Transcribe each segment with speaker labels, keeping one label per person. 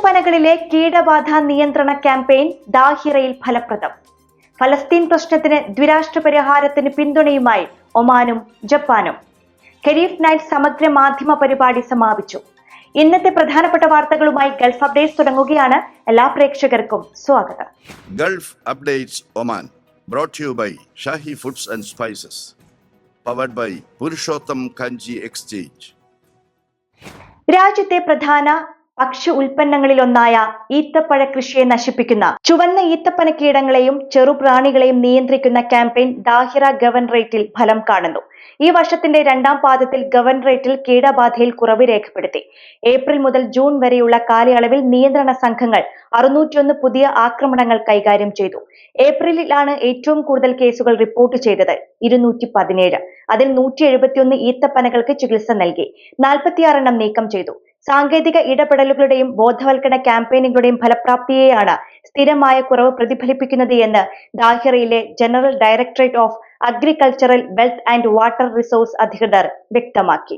Speaker 1: ഈത്തപ്പനകളിലെ കീടബാധ നിയന്ത്രണ ക്യാമ്പയിൻ ദാഹിറയിൽ ഫലപ്രദം. ഫലസ്തീൻ പ്രശ്നത്തിന് ദ്വിരാഷ്ട്ര പരിഹാരത്തിന് പിന്തുണയുമായി ഒമാനും ജപ്പാനും. ഖരീഫ് നൈറ്റ് സമഗ്ര മാധ്യമ പരിപാടി സമാപിച്ചു. ഇന്നത്തെ പ്രധാനപ്പെട്ട വാർത്തകളുമായി ഗൾഫ് അപ്ഡേറ്റ്സ് തുടങ്ങുകയാണ്. എല്ലാ പ്രേക്ഷകർക്കും സ്വാഗതം.
Speaker 2: Gulf updates Oman brought to you by Shahi foods and spices, powered by Purushottam Kanji exchange.
Speaker 1: രാജ്യത്തെ പ്രധാന ഭക്ഷ്യ ഉൽപ്പന്നങ്ങളിലൊന്നായ ഈത്തപ്പഴ കൃഷിയെ നശിപ്പിക്കുന്ന ചുവന്ന ഈത്തപ്പന കീടങ്ങളെയും ചെറുപ്രാണികളെയും നിയന്ത്രിക്കുന്ന ക്യാമ്പയിൻ ദാഹിറ ഗവർണറേറ്റിൽ ഫലം കാണുന്നു. ഈ വർഷത്തിന്റെ രണ്ടാം പാദത്തിൽ ഗവർണറേറ്റിൽ കീടബാധയിൽ കുറവ് രേഖപ്പെടുത്തി. ഏപ്രിൽ മുതൽ ജൂൺ വരെയുള്ള കാലയളവിൽ നിയന്ത്രണ സംഘങ്ങൾ 601 പുതിയ ആക്രമണങ്ങൾ കൈകാര്യം ചെയ്തു. ഏപ്രിലിലാണ് ഏറ്റവും കൂടുതൽ കേസുകൾ റിപ്പോർട്ട് ചെയ്തത്, 217. അതിൽ 171 ഈത്തപ്പനകൾക്ക് ചികിത്സ നൽകി, 46 എണ്ണം നീക്കം ചെയ്തു. സാങ്കേതിക ഇടപെടലുകളുടെയും ബോധവൽക്കരണ ക്യാമ്പയിനുകളുടെയും ഫലപ്രാപ്തിയെയാണ് സ്ഥിരമായ കുറവ് പ്രതിഫലിപ്പിക്കുന്നത് എന്ന് ദാഹിറയിലെ general directorate of agricultural wealth and water resource അധികൃതർ വ്യക്തമാക്കി.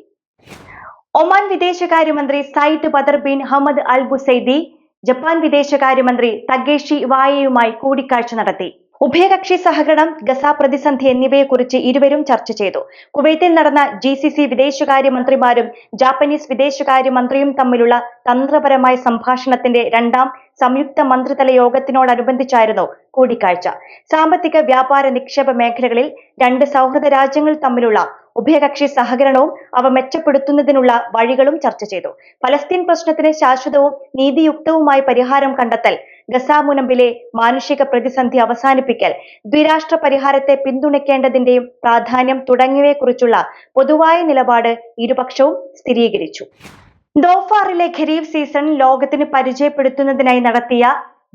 Speaker 1: ഒമാൻ വിദേശകാര്യമന്ത്രി Sayyid Badr bin Hamad Al Busaidi Japan വിദേശകാര്യമന്ത്രി തകേഷി ഇവായയുമായി കൂടിക്കാഴ്ച നടത്തി. ഉഭയകക്ഷി സഹകരണം, ഗസ പ്രതിസന്ധി എന്നിവയെക്കുറിച്ച് ഇരുവരും ചർച്ച ചെയ്തു. കുവൈത്തിൽ നടന്ന GCC വിദേശകാര്യമന്ത്രിമാരും ജാപ്പനീസ് വിദേശകാര്യമന്ത്രിയും തമ്മിലുള്ള തന്ത്രപരമായ സംഭാഷണത്തിന്റെ രണ്ടാം സംയുക്ത മന്ത്രിതല യോഗത്തിനോടനുബന്ധിച്ചായിരുന്നു കൂടിക്കാഴ്ച. സാമ്പത്തിക, വ്യാപാര, നിക്ഷേപ മേഖലകളിൽ രണ്ട് സൗഹൃദ രാജ്യങ്ങൾ തമ്മിലുള്ള ഉഭയകക്ഷി സഹകരണവും അവ മെച്ചപ്പെടുത്തുന്നതിനുള്ള വഴികളും ചർച്ച ചെയ്തു. ഫലസ്തീൻ പ്രശ്നത്തിന് ശാശ്വതവും നീതിയുക്തവുമായ പരിഹാരം കണ്ടെത്തൽ, ഗസ മുനമ്പിലെ മാനുഷിക പ്രതിസന്ധി അവസാനിപ്പിക്കൽ, ദ്വിരാഷ്ട്ര പരിഹാരത്തെ പിന്തുണയ്ക്കേണ്ടതിന്റെയും പ്രാധാന്യം തുടങ്ങിയവയെക്കുറിച്ചുള്ള പൊതുവായ നിലപാട് ഇരുപക്ഷവും സ്ഥിരീകരിച്ചു. ദോഫാറിലെ ഖരീഫ് സീസൺ ലോകത്തിന് പരിചയപ്പെടുത്തുന്നതിനായി നടത്തിയ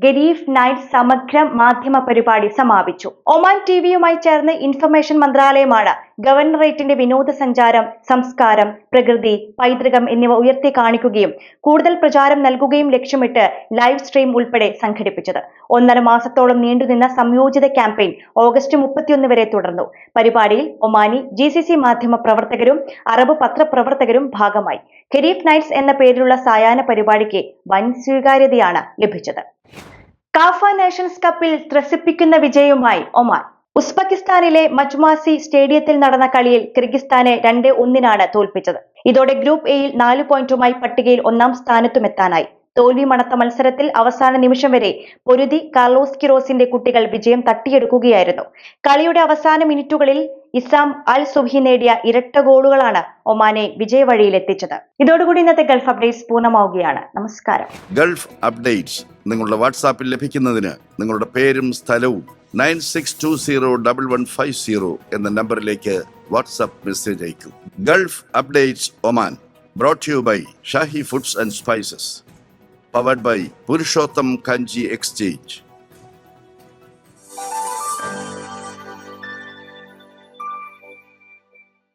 Speaker 1: ഖരീഫ് നൈറ്റ് സമഗ്ര മാധ്യമ പരിപാടി സമാപിച്ചു. ഒമാൻ ടിവിയുമായി ചേർന്ന് ഇൻഫർമേഷൻ മന്ത്രാലയമാണ് ഗവർണറേറ്റിന്റെ വിനോദസഞ്ചാരം, സംസ്കാരം, പ്രകൃതി, പൈതൃകം എന്നിവ ഉയർത്തി കാണിക്കുകയും കൂടുതൽ പ്രചാരം നൽകുകയും ലക്ഷ്യമിട്ട് ലൈവ് സ്ട്രീം ഉൾപ്പെടെ സംഘടിപ്പിച്ചത്. 1.5 മാസത്തോളം നീണ്ടുനിന്ന സംയോജിത ക്യാമ്പയിൻ ഓഗസ്റ്റ് 31 വരെ തുടർന്നു. പരിപാടിയിൽ ഒമാനി, GCC മാധ്യമ പ്രവർത്തകരും അറബ് പത്രപ്രവർത്തകരും ഭാഗമായി. ഖരീഫ് നൈറ്റ്സ് എന്ന പേരിലുള്ള സായാഹ്ന പരിപാടിക്ക് വൻ സ്വീകാര്യതയാണ് ലഭിച്ചത്. കാഫ നേഷൻസ് കപ്പിൽ ത്രസിപ്പിക്കുന്ന വിജയവുമായി ഒമാൻ. ഉസ്ബെക്കിസ്ഥാനിലെ മജ്മാസി സ്റ്റേഡിയത്തിൽ നടന്ന കളിയിൽ കിർഗിസ്ഥാനെ 2-1 തോൽപ്പിച്ചത്. ഇതോടെ ഗ്രൂപ്പ് എയിൽ 4 പോയിന്റുമായി പട്ടികയിൽ 1-ാം സ്ഥാനത്തുമെത്താനായി. തോൽവി മണത്ത മത്സരത്തിൽ അവസാന നിമിഷം വരെ പൊരുതി കാർലോസ് കിറോസിന്റെ കുട്ടികൾ വിജയം തട്ടിയെടുക്കുകയായിരുന്നു. കളിയുടെ അവസാന മിനിറ്റുകളിൽ ഇസാം അൽ സുബ്ഹി നേടിയ ഇരട്ട ഗോളുകളാണ് ഒമാനെ വിജയവഴിയിലെത്തിച്ചത്. ഇതോടുകൂടി ഇന്നത്തെ ഗൾഫ് അപ്ഡേറ്റ്സ് പൂർണ്ണമാവുകയാണ്. നമസ്കാരം.
Speaker 2: ഗൾഫ് അപ്ഡേറ്റ്സ് നിങ്ങളുടെ വാട്സാപ്പിൽ ലഭിക്കുന്നതിന് നിങ്ങളുടെ പേരും സ്ഥലവും 96201150 എന്ന നമ്പറിലേക്ക് വാട്സാപ്പ് മെസ്സേജ് അയക്കൂ. Gulf updates Oman brought to you by Shahi foods and spices, powered by Purushottam Kanji exchange.